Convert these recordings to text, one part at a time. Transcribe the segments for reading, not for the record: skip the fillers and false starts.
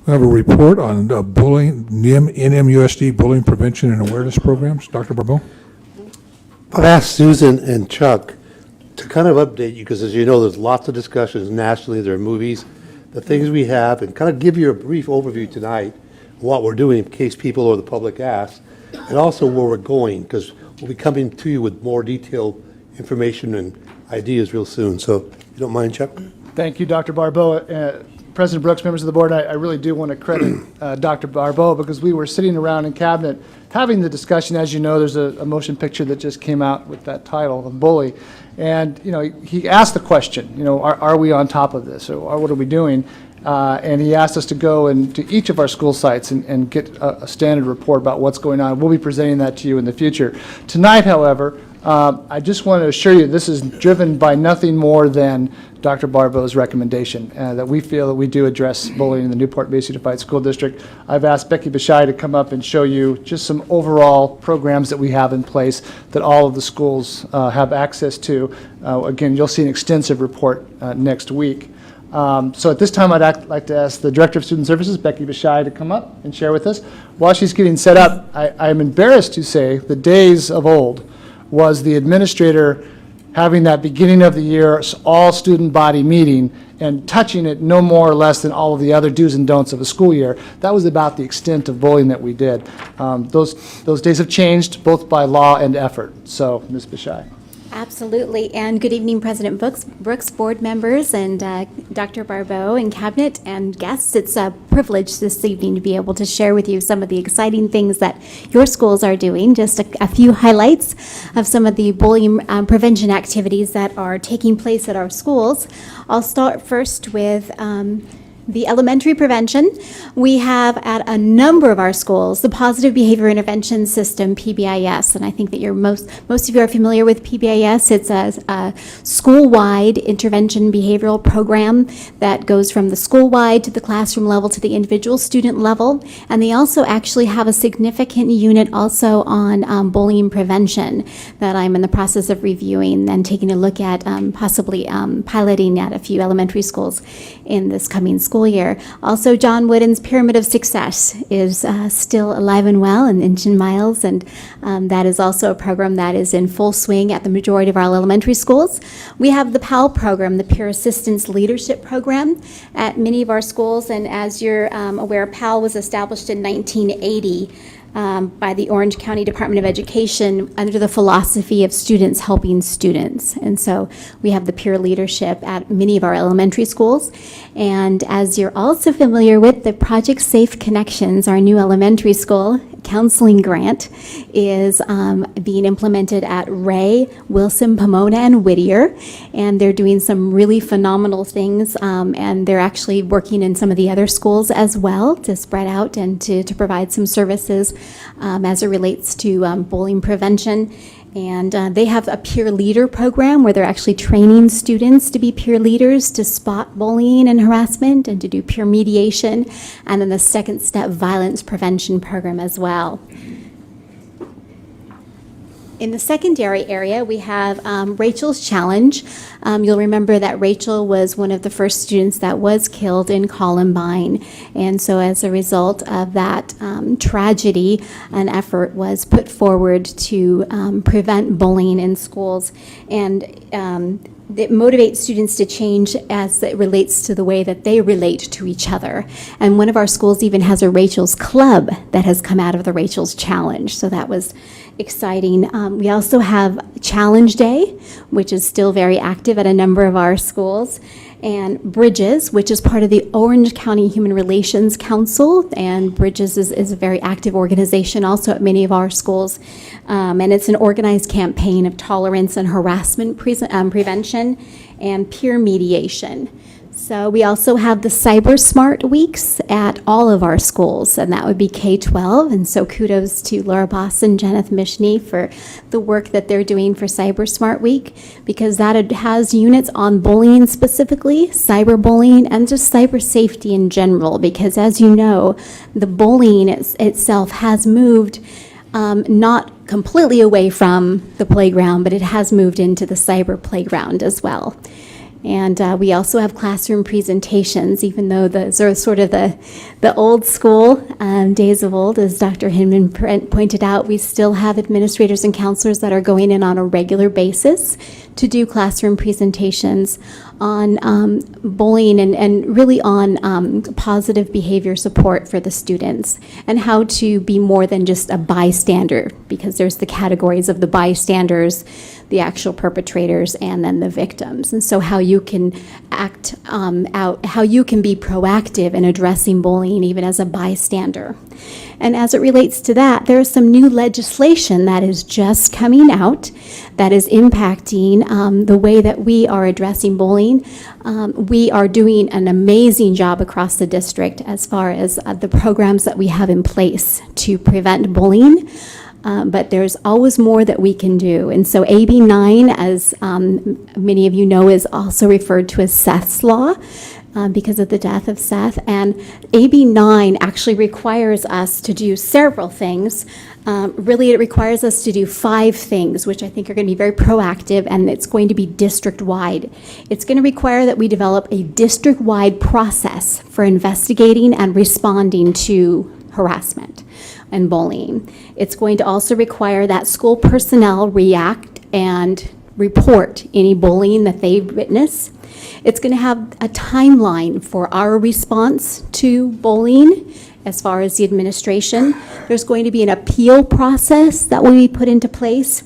We have a report on bullying, NMUSD bullying prevention and awareness programs. Dr. Barbeau? I've asked Susan and Chuck to kind of update you, because as you know, there's lots of discussions nationally, there are movies, the things we have, and kind of give you a brief overview tonight of what we're doing in case people or the public ask, and also where we're going, because we'll be coming to you with more detailed information and ideas real soon. So if you don't mind, Chuck? Thank you, Dr. Barbeau. President Brooks, members of the board, I really do want to credit Dr. Barbeau, because we were sitting around in cabinet having the discussion. As you know, there's a motion picture that just came out with that title, The Bully. And, he asked the question, are we on top of this, or what are we doing? And he asked us to go to each of our school sites and get a standard report about what's going on. We'll be presenting that to you in the future. Tonight, however, I just want to assure you this is driven by nothing more than Dr. Barbeau's recommendation, that we feel that we do address bullying in the Newport Mesa Unified School District. I've asked Becky Bashai to come up and show you just some overall programs that we have in place that all of the schools have access to. Again, you'll see an extensive report next week. So at this time, I'd like to ask the Director of Student Services, Becky Bashai, to come up and share with us. While she's getting set up, I'm embarrassed to say the days of old was the administrator having that beginning of the year all student body meeting and touching it no more or less than all of the other do's and don'ts of a school year. That was about the extent of bullying that we did. Those days have changed both by law and effort. So, Ms. Bashai. Absolutely, and good evening, President Brooks, board members, and Dr. Barbeau and cabinet and guests. It's a privilege this evening to be able to share with you some of the exciting things that your schools are doing. Just a few highlights of some of the bullying prevention activities that are taking place at our schools. I'll start first with the elementary prevention. We have at a number of our schools the Positive Behavior Intervention System, PBIS, and I think that most of you are familiar with PBIS. It's a school-wide intervention behavioral program that goes from the school-wide to the classroom level to the individual student level, and they also actually have a significant unit also on bullying prevention that I'm in the process of reviewing and taking a look at, possibly piloting at a few elementary schools in this coming school year. Also, John Wooden's Pyramid of Success is still alive and well and inch and miles, and that is also a program that is in full swing at the majority of our elementary schools. We have the PAL program, the Peer Assistance Leadership Program, at many of our schools, and as you're aware, PAL was established in 1980 by the Orange County Department of Education under the philosophy of students helping students. And so we have the peer leadership at many of our elementary schools. And as you're also familiar with, the Project Safe Connections, our new elementary school counseling grant, is being implemented at Ray, Wilson, Pomona, and Whittier. And they're doing some really phenomenal things. And they're actually working in some of the other schools as well to spread out and to provide some services as it relates to bullying prevention. And they have a peer leader program where they're actually training students to be peer leaders to spot bullying and harassment and to do peer mediation. And then the second step violence prevention program as well. In the secondary area, we have Rachel's Challenge. You'll remember that Rachel was one of the first students that was killed in Columbine. And so as a result of that tragedy, an effort was put forward to prevent bullying in schools. And it motivates students to change as it relates to the way that they relate to each other. And one of our schools even has a Rachel's Club that has come out of the Rachel's Challenge. So that was exciting. We also have Challenge Day, which is still very active at a number of our schools. And Bridges, which is part of the Orange County Human Relations Council. And Bridges is a very active organization also at many of our schools. And it's an organized campaign of tolerance and harassment prevention and peer mediation. So we also have the Cyber Smart Weeks at all of our schools, and that would be K-12. And so kudos to Laura Boss and Jeneth Mishny for the work that they're doing for Cyber Smart Week, because that has units on bullying specifically, cyberbullying, and just cyber safety in general. Because as you know, the bullying itself has moved not completely away from the playground, but it has moved into the cyber playground as well. And we also have classroom presentations, even though those are sort of the old school days of old, as Dr. Hinman pointed out. We still have administrators and counselors that are going in on a regular basis to do classroom presentations on bullying and really on positive behavior support for the students and how to be more than just a bystander, because there's the categories of the bystanders, the actual perpetrators, and then the victims. And so how you can act out, how you can be proactive in addressing bullying even as a bystander. And as it relates to that, there's some new legislation that is just coming out that is impacting the way that we are addressing bullying. We are doing an amazing job across the district as far as the programs that we have in place to prevent bullying. But there's always more that we can do. And so AB 9, as many of you know, is also referred to as Seth's Law because of the death of Seth. And AB 9 actually requires us to do several things. Really, it requires us to do 5 things, which I think are going to be very proactive, and it's going to be district-wide. It's going to require that we develop a district-wide process for investigating and responding to harassment and bullying. It's going to also require that school personnel react and report any bullying that they witness. It's going to have a timeline for our response to bullying as far as the administration. There's going to be an appeal process that will be put into place.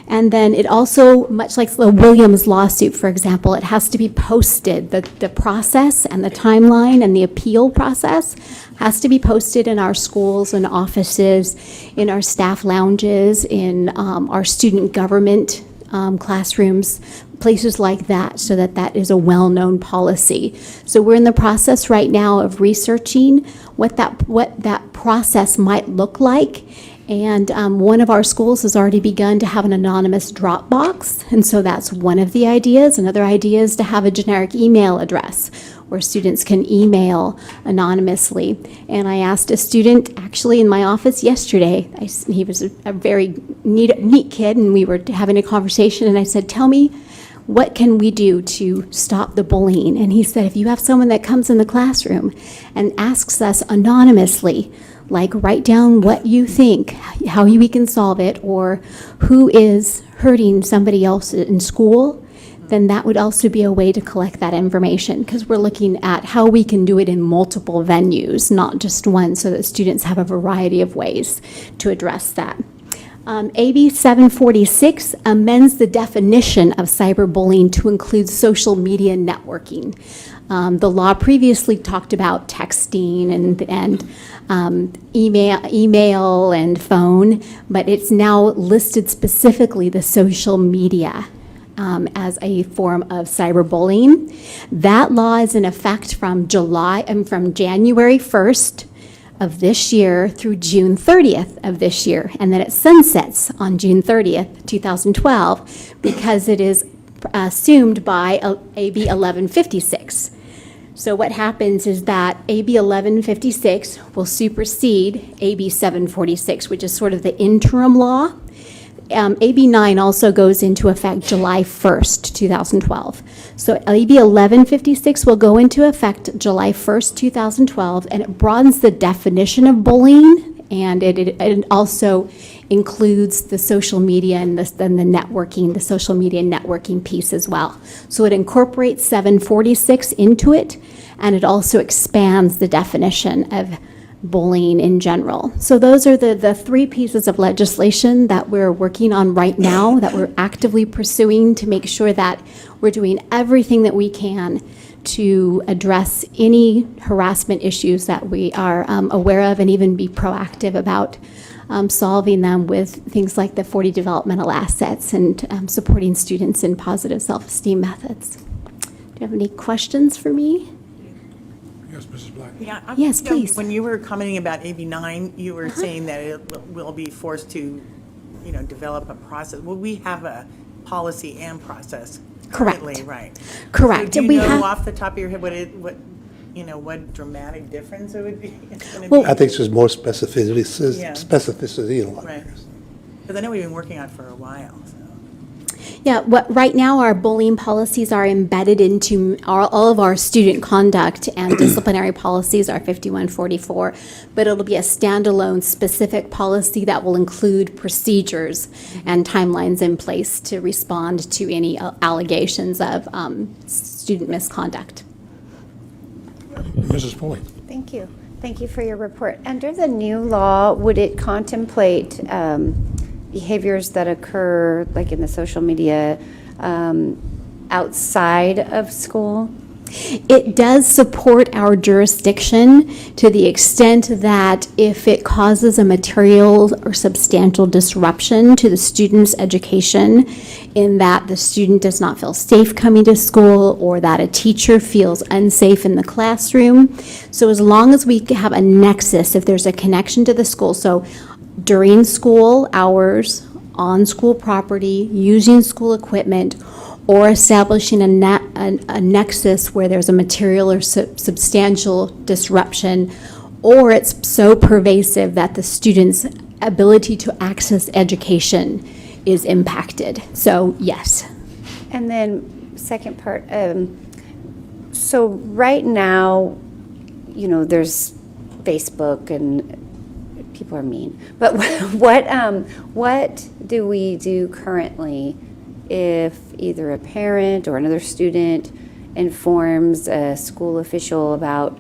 And then it also, much like the Williams lawsuit, for example, it has to be posted. The process and the timeline and the appeal process has to be posted in our schools and offices, in our staff lounges, in our student government classrooms, places like that, so that that is a well-known policy. So we're in the process right now of researching what that process might look like. And one of our schools has already begun to have an anonymous drop box. And so that's one of the ideas. Another idea is to have a generic email address where students can email anonymously. And I asked a student actually in my office yesterday, he was a very neat kid, and we were having a conversation, and I said, tell me, what can we do to stop the bullying? And he said, if you have someone that comes in the classroom and asks us anonymously, like write down what you think, how we can solve it, or who is hurting somebody else in school, then that would also be a way to collect that information, because we're looking at how we can do it in multiple venues, not just one, so that students have a variety of ways to address that. AB 746 amends the definition of cyberbullying to include social media networking. The law previously talked about texting and email and phone, but it's now listed specifically the social media as a form of cyberbullying. That law is in effect from January 1st of this year through June 30th of this year, and then it sunsets on June 30th, 2012, because it is assumed by AB 1156. So what happens is that AB 1156 will supersede AB 746, which is sort of the interim law. AB 9 also goes into effect July 1st, 2012. So AB 1156 will go into effect July 1st, 2012, and it broadens the definition of bullying, and it also includes the social media and the networking, the social media networking piece as well. So it incorporates 746 into it, and it also expands the definition of bullying in general. So those are the 3 pieces of legislation that we're working on right now, that we're actively pursuing to make sure that we're doing everything that we can to address any harassment issues that we are aware of, and even be proactive about solving them with things like the 40 developmental assets and supporting students in positive self-esteem methods. Do you have any questions for me? Yes, Mrs. Black. Yeah, Yes, please. When you were commenting about AB 9, you were saying that it will be forced to, develop a process. Well, we have a policy and process Correct. currently, right? Correct. So do And you we know have- off the top of your head what dramatic difference it would be? It's gonna Well- be? I think there's more specificity Yeah. in a lot of Right. areas. Because I know we've been working on it for a while, so. Yeah, right now our bullying policies are embedded into all of our student conduct, and disciplinary policies are 5144, but it'll be a standalone specific policy that will include procedures and timelines in place to respond to any allegations of student misconduct. Mrs. Foley? Thank you. Thank you for your report. Under the new law, would it contemplate behaviors that occur, like in the social media, outside of school? It does support our jurisdiction to the extent that if it causes a material or substantial disruption to the student's education, in that the student does not feel safe coming to school or that a teacher feels unsafe in the classroom. So as long as we have a nexus, if there's a connection to the school, so during school hours, on school property, using school equipment, or establishing a nexus where there's a material or substantial disruption, or it's so pervasive that the student's ability to access education is impacted. So, yes. And then second part, so right now, there's Facebook and people are mean, but what do we do currently if either a parent or another student informs a school official about,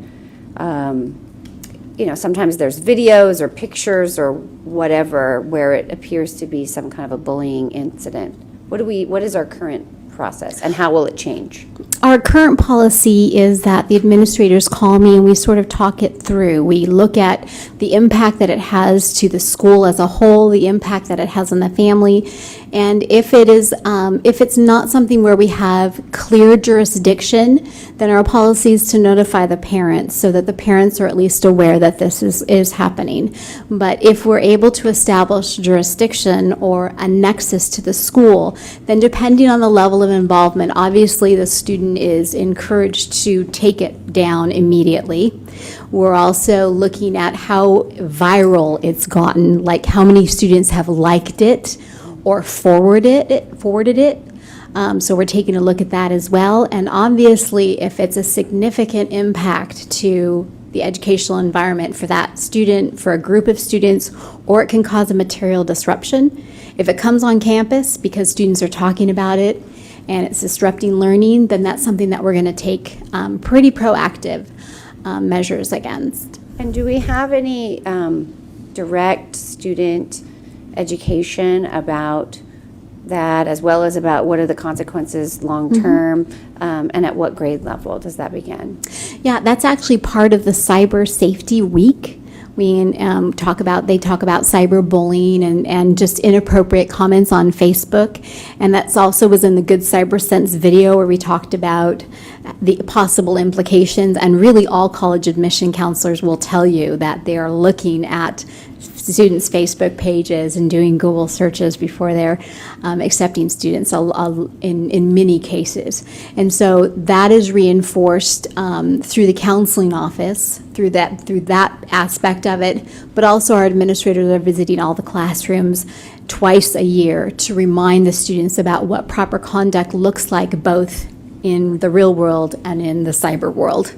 sometimes there's videos or pictures or whatever where it appears to be some kind of a bullying incident? What is our current process and how will it change? Our current policy is that the administrators call me and we sort of talk it through. We look at the impact that it has to the school as a whole, the impact that it has on the family, and if it's not something where we have clear jurisdiction, then our policy is to notify the parents so that the parents are at least aware that this is happening. But if we're able to establish jurisdiction or a nexus to the school, then depending on the level of involvement, obviously the student is encouraged to take it down immediately. We're also looking at how viral it's gotten, like how many students have liked it or forwarded it. So we're taking a look at that as well. And obviously, if it's a significant impact to the educational environment for that student, for a group of students, or it can cause a material disruption. If it comes on campus because students are talking about it and it's disrupting learning, then that's something that we're going to take pretty proactive measures against. And do we have any direct student education about that, as well as about what are the consequences long-term, and at what grade level does that begin? Yeah, that's actually part of the Cyber Safety Week. We talk about cyberbullying and just inappropriate comments on Facebook. And that's also was in the Good Cyber Sense video where we talked about the possible implications. And really all college admission counselors will tell you that they are looking at students' Facebook pages and doing Google searches before they're accepting students in many cases. And so that is reinforced through the counseling office, through that aspect of it, but also our administrators are visiting all the classrooms twice a year to remind the students about what proper conduct looks like both in the real world and in the cyber world.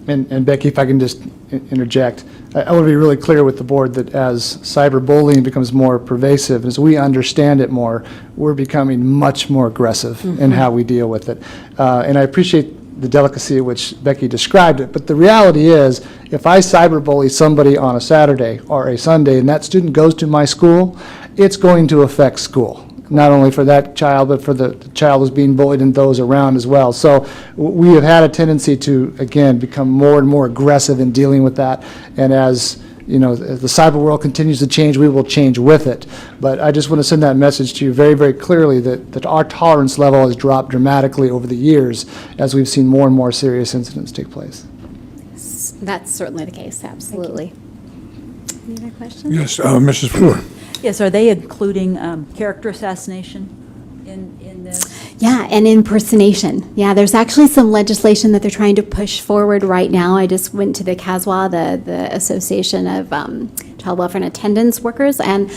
And Becky, if I can just interject, I want to be really clear with the board that as cyberbullying becomes more pervasive, as we understand it more, we're becoming much more aggressive in how we deal with it. And I appreciate the delicacy at which Becky described it, but the reality is, if I cyberbully somebody on a Saturday or a Sunday and that student goes to my school, it's going to affect school. Not only for that child, but for the child who's being bullied and those around as well. So we have had a tendency to, again, become more and more aggressive in dealing with that. And as the cyber world continues to change, we will change with it. But I just want to send that message to you very, very clearly that our tolerance level has dropped dramatically over the years as we've seen more and more serious incidents take place. That's certainly the case, absolutely. Any other questions? Yes, Mrs. Fluor. Yes, are they including character assassination in this? Yeah, and impersonation. Yeah, there's actually some legislation that they're trying to push forward right now. I just went to the CASWA, the Association of child welfare and attendance workers, and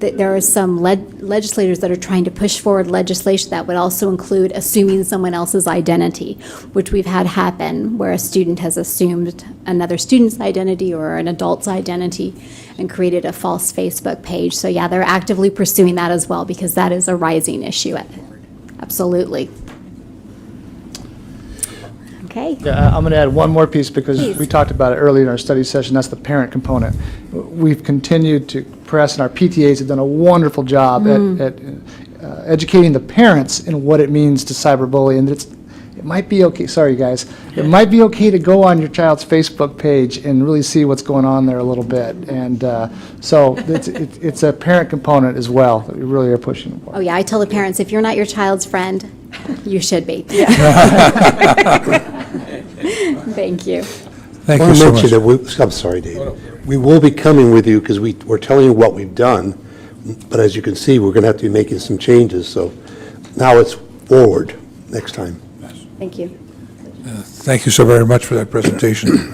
there are some legislators that are trying to push forward legislation that would also include assuming someone else's identity, which we've had happen where a student has assumed another student's identity or an adult's identity and created a false Facebook page. So yeah, they're actively pursuing that as well because that is a rising issue. Absolutely. Okay. Yeah, I'm going to add one more piece because Please. we talked about it earlier in our study session. That's the parent component. We've continued to press, and our PTAs have done a wonderful job at educating the parents in what it means to cyberbully. And it might be okay. Sorry, guys. It might be okay to go on your child's Facebook page and really see what's going on there a little bit. And so it's a parent component as well that we really are pushing for. Oh yeah, I tell the parents, if you're not your child's friend, you should be. Thank you. Thank I you want to so mention much. that I'm sorry, Dave. We will be coming with you because we're telling you what we've done, but as you can see, we're going to have to be making some changes. So now it's forward next time. Thank you. Thank you so very much for that presentation.